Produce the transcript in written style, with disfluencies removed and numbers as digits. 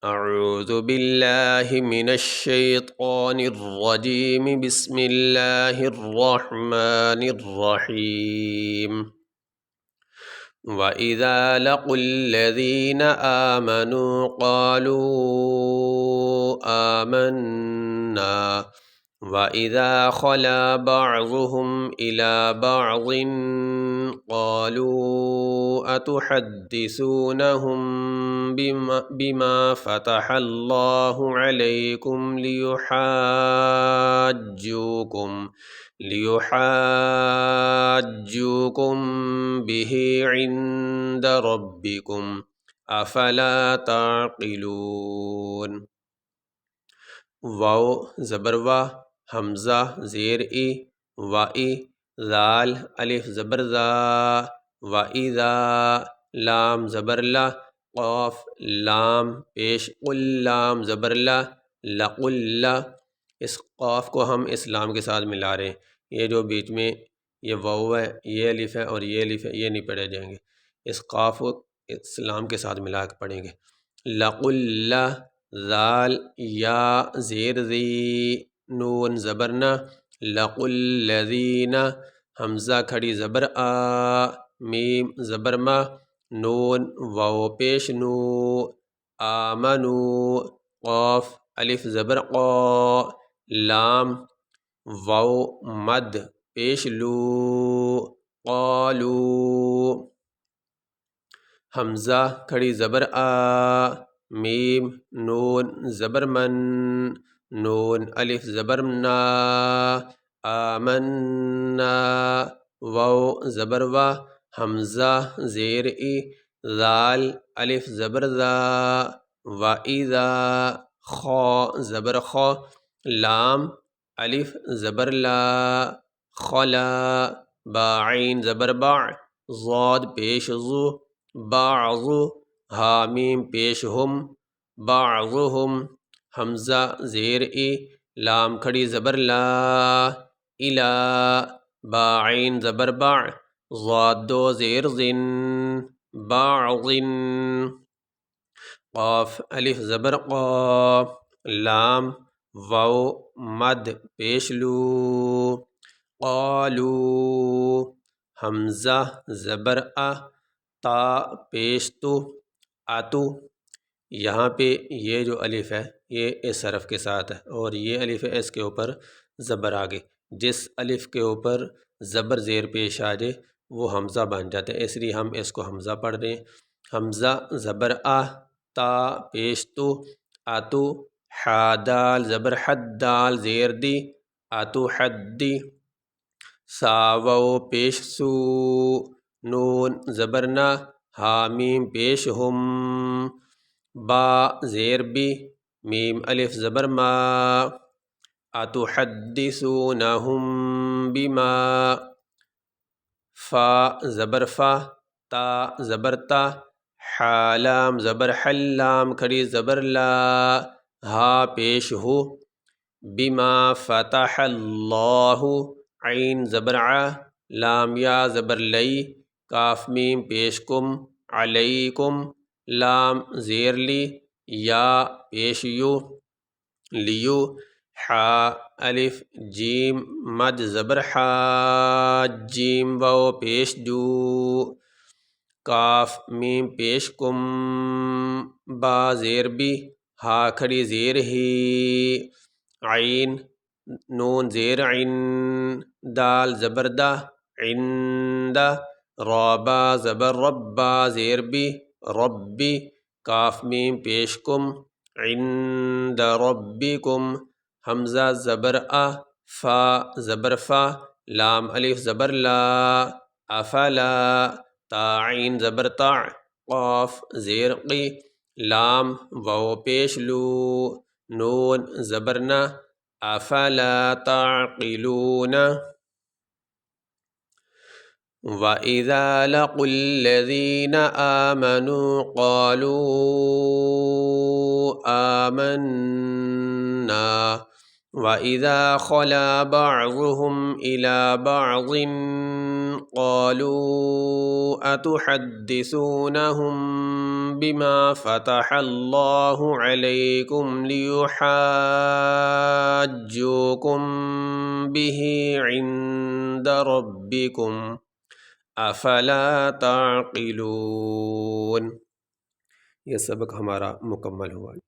اعوذ باللہ من الشیطان الرجیم بسم اللہ الرحمن الرحیم وَإِذَا لَقُوا الَّذِينَ آمَنُوا قَالُوا آمَنَّا وَإِذَا خَلَا بَعْضُهُمْ إِلَى بَعْضٍ قَالُوا أَتُحَدِّثُونَهُم بِمَا فَتَحَ اللَّهُ عَلَيْكُمْ لِيُحَاجُّوكُم بِهِ عِندَ رَبِّكُمْ أَفَلَا تَعْقِلُونَ واو زبر وا حمزہ زیر ای وائی ذال الف زبر ذا وَإِذَا لام زبر لا قاف لام پیش قل لام زبر لا لقل لا اس قاف کو ہم اس لام کے ساتھ ملا رہے ہیں۔ یہ جو بیچ میں یہ واو ہے، یہ الف ہے اور یہ الف ہے، یہ نہیں پڑھے جائیں گے، اس قاف کو اس لام کے ساتھ ملا کے پڑھیں گے۔ لقل لا ذال یا زیر ذی نون زبرنا لقل الذین حمزہ کھڑی زبر آ میم زبر ما نون واو پیش نو آمنو قاف الف زبر قا لام واو مد پیش لو قالو حمزہ کھڑی زبر آ میم نون زبر من نون الف زبر نا آمنا واو زبر وا حمزہ زیر ای ذال الف زبر ذا وَإِذَا خا زبر خا لام الف زبر لا خلا باعین زبر باع ضاد پیش ضو بعض حامیم پیش ہم بعضهم حمزہ زیر ای لام کھڑی زبر لا الا باعین زبر باع ضاد دو زیر زن بعض قاف الف زبر قا لام واو مد پیش لو قالو حمزہ زبر تا پیش تو اتو یہاں پہ یہ جو الف ہے یہ اس حرف کے ساتھ ہے اور یہ الف ہے اس کے اوپر زبر آگے، جس الف کے اوپر زبر زیر پیش آ جائے وہ حمزہ بن جاتا ہے، اس لیے ہم اس کو حمزہ پڑھ رہے ہیں۔ حمزہ زبر تا پیش تو اتو دال زبر حد دال زیر دی اتو حدی ساو پیش سو نون زبرنا حامیم پیش ہم با زیر بی میم الف زبر ما اتحدثونہم بما فا زبر فا تا زبر تا حالام زبر حلام کھڑی زبر لا ہا پیش ہو بما فتح اللہ عین زبر ع لام یا زبر لئی کاف میم پیش کم علیکم لام زیر لی یا پیش یو لیو حا الف جیم مد زبر حا جیم واو پیش جو کاف میم پیش کم با زیر بی ہا کھڑی زیر ہی عین نون زیر عین دال زبر دا عند رابا زبر ربا زیر بی ربی کاف میم پیش کم عند ربکم حمزہ زبر فا زبر فا لام الف زبر لا افلا تا عین زبر تا قاف زیر قی لام واو پیش لو نون زبرنا افلا تعقلون وَإِذَا لَقُوا الَّذِينَ آمَنُوا قَالُوا آمَنَّا وَإِذَا خَلَا بَعْضُهُمْ إِلَى بَعْضٍ قَالُوا أَتُحَدِّثُونَهُم بِمَا فَتَحَ اللَّهُ عَلَيْكُمْ لِيُحَاجُّوكُم بِهِ عِندَ رَبِّكُمْ افلا تعقلون۔ یہ سبق ہمارا مکمل ہوا۔